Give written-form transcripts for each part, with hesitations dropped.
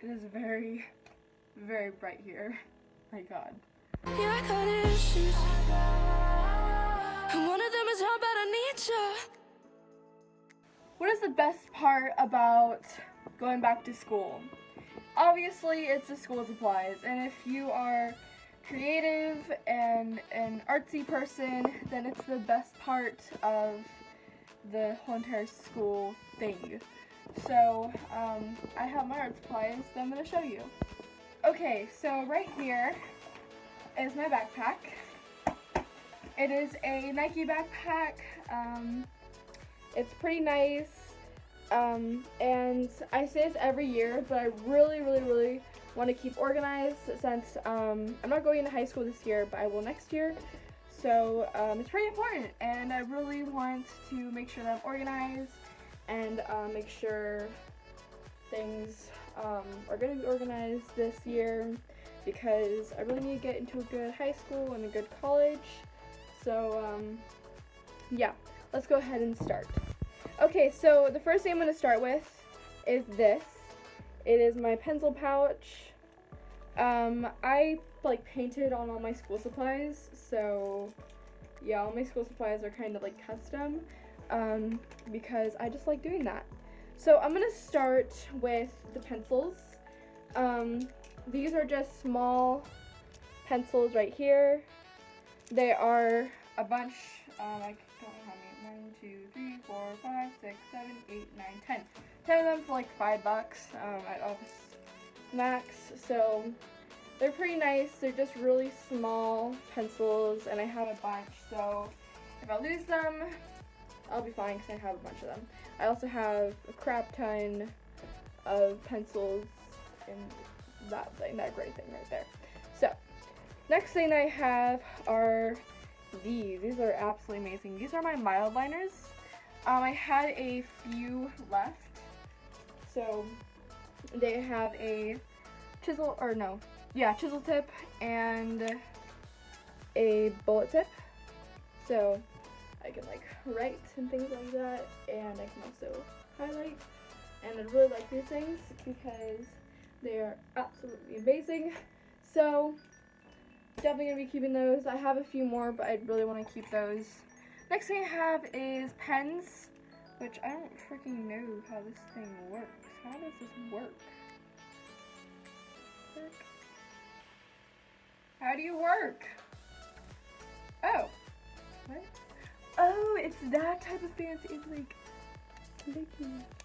It is very, very bright here. My God. Yeah, I got issues. And one of them is how bad I need you. What is the best part about going back to school? Obviously, it's the school supplies, and if you are creative and an artsy person, then it's the best part of the whole entire school thing. So, I have my art supplies that I'm going to show you. Okay, so right here is my backpack. It is a Nike backpack. It's pretty nice. And I say this every year, but I really want to keep organized since I'm not going into high school this year, but I will next year. So it's pretty important, and I really want to make sure that I'm organized and make sure things are going to be organized this year, because I really need to get into a good high school and a good college. So yeah, let's go ahead and start. Okay, so the first thing I'm going to start with is this. It is my pencil pouch. I like painted on all my school supplies, so yeah, all my school supplies are kind of like custom, because I just like doing that. So I'm going to start with the pencils. These are just small pencils right here. They are a bunch, I don't know how many, 1, 2, 3, 4, 5, 6, 7, 8, 9, 10. 10 of them for like $5 at Office Max. So they're pretty nice. They're just really small pencils, and I have a bunch. So if I lose them, I'll be fine because I have a bunch of them. I also have a crap ton of pencils in that thing, that gray thing right there. So next thing I have are these. These are absolutely amazing. These are my mild liners. I had a few left. So they have a chisel tip and a bullet tip. So I can like write and things like that, and I can also highlight. And I really like these things because they are absolutely amazing. So definitely gonna be keeping those. I have a few more, but I really want to keep those. Next thing I have is pens, which I don't freaking know how this thing works. How does this work? How do you work? Oh, what? Oh, it's that type of fancy. It's like, look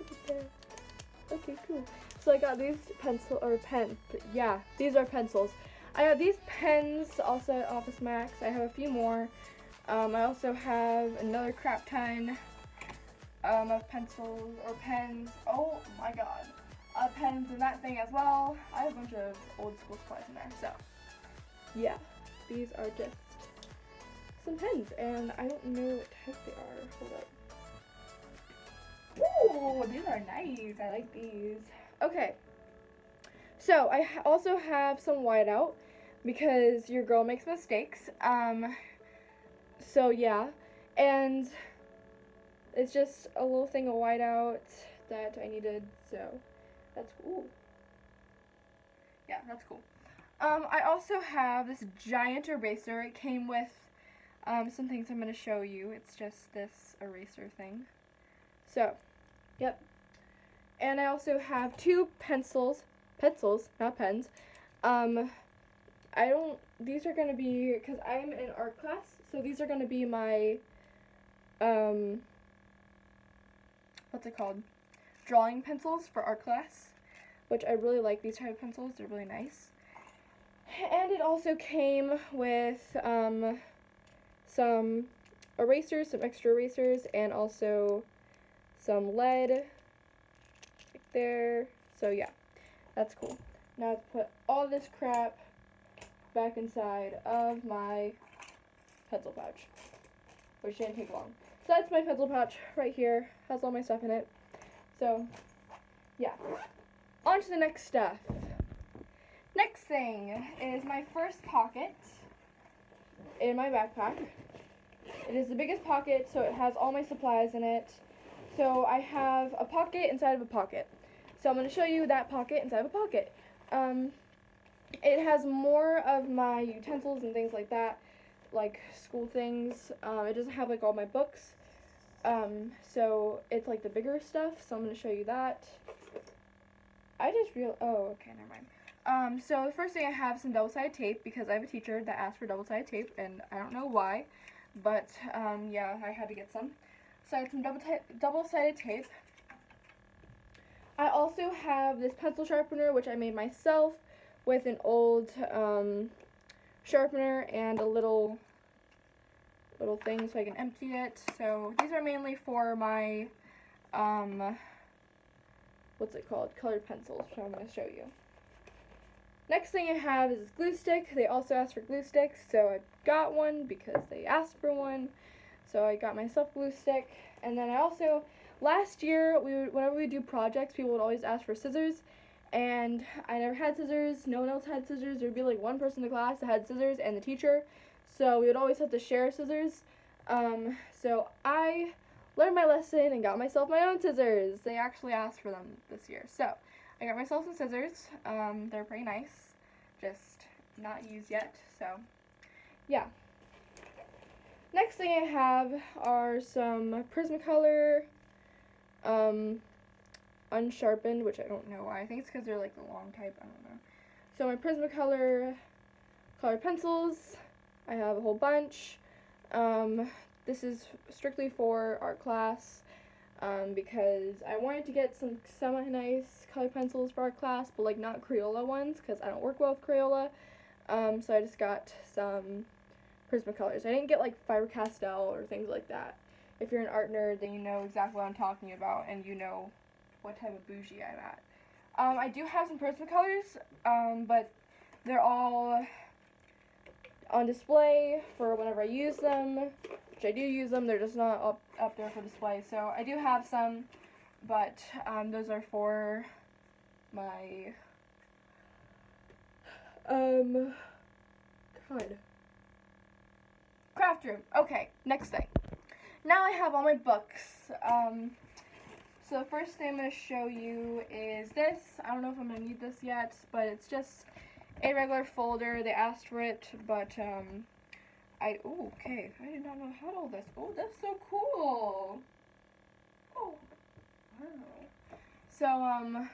at that. Okay, cool. So I got these these are pencils. I got these pens also at Office Max. I have a few more. I also have another crap ton of pencils or pens. Oh my god. Pens and that thing as well. I have a bunch of old school supplies in there. So yeah, these are just some pens, and I don't know what type they are. Hold up. Ooh, these are nice. I like these. Okay. So I also have some whiteout because your girl makes mistakes. So yeah, and it's just a little thing of whiteout that I needed. So that's cool. Yeah, that's cool. I also have this giant eraser. It came with some things I'm going to show you. It's just this eraser thing. So, yep. And I also have two pencils, not pens. These are going to be, because I'm in art class, so these are going to be my, what's it called? Drawing pencils for art class, which I really like these type of pencils. They're really nice. And it also came with some erasers, some extra erasers, and also some lead right there. So yeah, that's cool. Now I have to put all this crap back inside of my pencil pouch, which didn't take long. So that's my pencil pouch right here. Has all my stuff in it. So yeah, on to the next stuff. Next thing is my first pocket in my backpack. It is the biggest pocket, so it has all my supplies in it. So I have a pocket inside of a pocket. So I'm going to show you that pocket inside of a pocket. It has more of my utensils and things like that, like school things. It doesn't have like all my books. So it's like the bigger stuff, so I'm going to show you that. Oh, okay, never mind. So the first thing I have some double-sided tape because I have a teacher that asked for double-sided tape, and I don't know why, but yeah, I had to get some. So I have some double-sided tape. I also have this pencil sharpener, which I made myself with an old sharpener and a little thing so I can empty it. So these are mainly for my what's it called? Colored pencils, which I'm going to show you. Next thing I have is this glue stick. They also asked for glue sticks, so I got one because they asked for one. So I got myself a glue stick. And then I also, last year, whenever we do projects, people would always ask for scissors. And I never had scissors. No one else had scissors. There would be like one person in the class that had scissors and the teacher. So we would always have to share scissors. So I learned my lesson and got myself my own scissors. They actually asked for them this year. So I got myself some scissors. They're pretty nice, just not used yet. So yeah. Next thing I have are some Prismacolor unsharpened, which I don't know why. I think it's because they're like the long type. I don't know. So my Prismacolor colored pencils. I have a whole bunch. This is strictly for art class because I wanted to get some semi-nice colored pencils for art class, but like not Crayola ones because I don't work well with Crayola. So I just got some Prismacolors. I didn't get like Faber-Castell or things like that. If you're an art nerd, then you know exactly what I'm talking about and you know what type of bougie I'm at. I do have some Prismacolors, but they're all on display for whenever I use them, which I do use them. They're just not up there for display. So I do have some, but those are for my craft room. Okay, next thing. Now I have all my books. So the first thing I'm going to show you is this. I don't know if I'm going to need this yet, but it's just a regular folder. They asked for it, but okay. I did not know how to hold this. Oh, that's so cool. Oh, wow. So,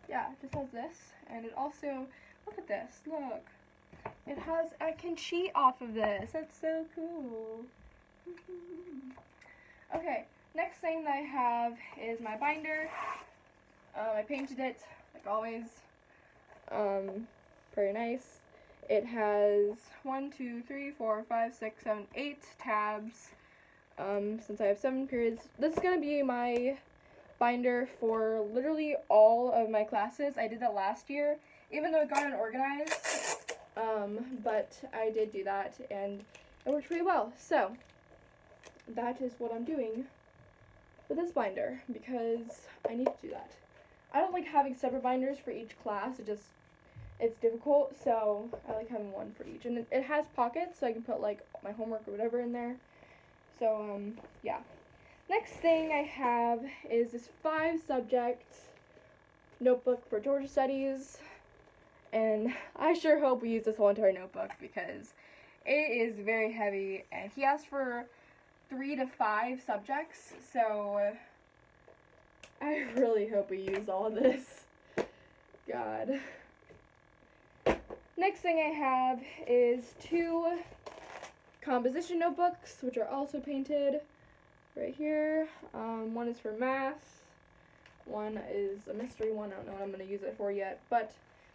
yeah, it just has this, and it also, look at this, look. It has, I can cheat off of this. That's so cool. Okay, next thing that I have is my binder. I painted it, like always. Very nice. It has 8 tabs. Since I have 7 periods. This is going to be my binder for literally all of my classes. I did that last year, even though it got unorganized. But I did do that, and it worked pretty well. So, that is what I'm doing with this binder, because I need to do that. I don't like having separate binders for each class. It's difficult, so I like having one for each. And it has pockets, so I can put like my homework or whatever in there. So, yeah. Next thing I have is this 5-subject notebook for Georgia Studies. And I sure hope we use this whole entire notebook because it is very heavy. And he asked for 3 to 5 subjects, so I really hope we use all of this. God. Next thing I have is 2 composition notebooks, which are also painted right here. One is for math. One is a mystery one. I don't know what I'm going to use it for yet, but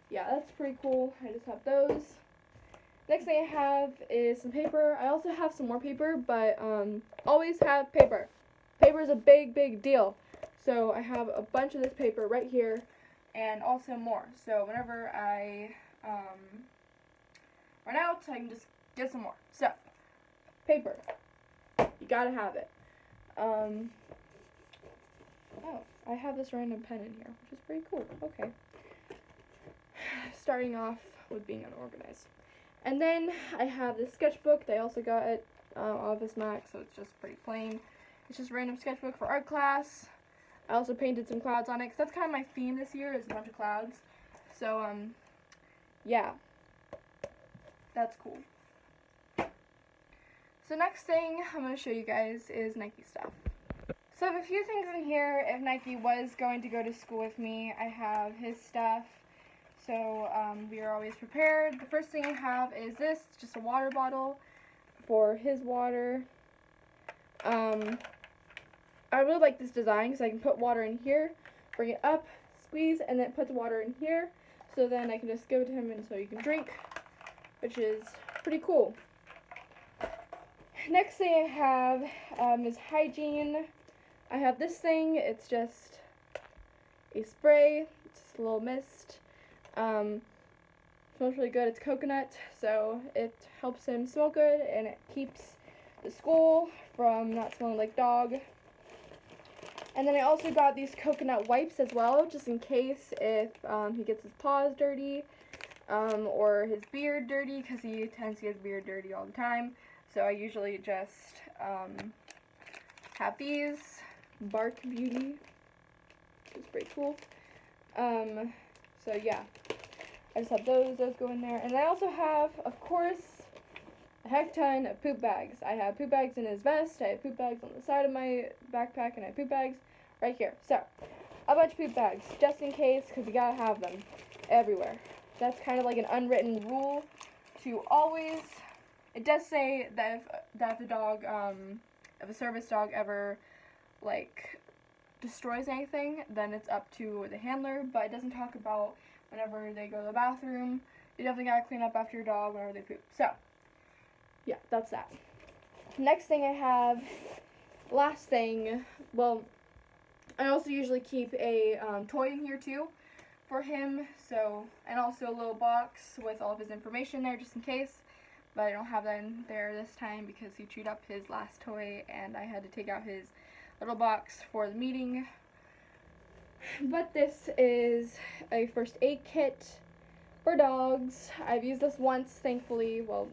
yeah, that's pretty cool. I just have those. Next thing I have is some paper. I also have some more paper, but always have paper. Paper is a big, big deal. So I have a bunch of this paper right here, and also more. So whenever I run out, I can just get some more. So, paper. You gotta have it. Oh, I have this random pen in here, which is pretty cool. Okay. Starting off with being unorganized. And then I have this sketchbook that I also got at Office Max, so it's just pretty plain. It's just a random sketchbook for art class. I also painted some clouds on it because that's kind of my theme this year, is a bunch of clouds. So, yeah, that's cool. So next thing I'm going to show you guys is Nike stuff. So I have a few things in here. If Nike was going to go to school with me, I have his stuff. So we are always prepared. The first thing I have is this, just a water bottle for his water. I really like this design because I can put water in here, bring it up, squeeze, and then put the water in here. So then I can just give it to him and so you can drink, which is pretty cool. Next thing I have is hygiene. I have this thing. It's just a spray. It's just a little mist. Smells really good. It's coconut, so it helps him smell good, and it keeps the school from not smelling like dog. And then I also got these coconut wipes as well, just in case if he gets his paws dirty or his beard dirty, because he tends to get his beard dirty all the time. So I usually just have these. Bark Beauty, which is pretty cool. So yeah, I just have those go in there. And I also have, of course, a heck ton of poop bags. I have poop bags in his vest, I have poop bags on the side of my backpack, and I have poop bags right here. So, a bunch of poop bags, just in case, because you gotta have them everywhere. That's kind of like an unwritten rule to always, it does say that if the dog, if a service dog ever, like, destroys anything, then it's up to the handler, but it doesn't talk about whenever they go to the bathroom. You definitely gotta clean up after your dog whenever they poop. So, yeah, that's that. Next thing I have, last thing, well, I also usually keep a toy in here too for him, so, and also a little box with all of his information there just in case, but I don't have that in there this time because he chewed up his last toy and I had to take out his little box for the meeting. But this is a first aid kit for dogs. I've used this once, thankfully. Well,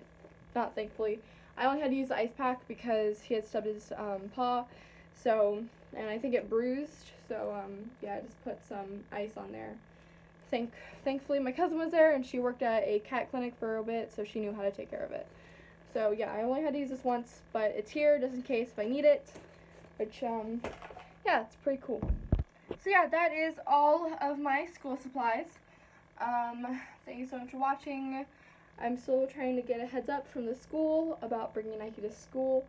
not thankfully. I only had to use the ice pack because he had stubbed his paw. So, and I think it bruised. So, yeah, I just put some ice on there. Thankfully, my cousin was there and she worked at a cat clinic for a bit, so she knew how to take care of it. So, yeah, I only had to use this once, but it's here just in case if I need it. Which, yeah, it's pretty cool. So yeah, that is all of my school supplies. Thank you so much for watching. I'm still trying to get a heads up from the school about bringing Nike to school.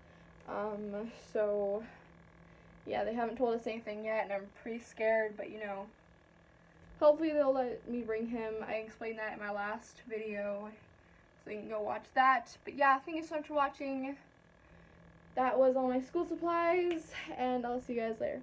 So, yeah, they haven't told us anything yet, and I'm pretty scared, but you know, hopefully they'll let me bring him. I explained that in my last video, so you can go watch that. But yeah, thank you so much for watching. That was all my school supplies, and I'll see you guys later.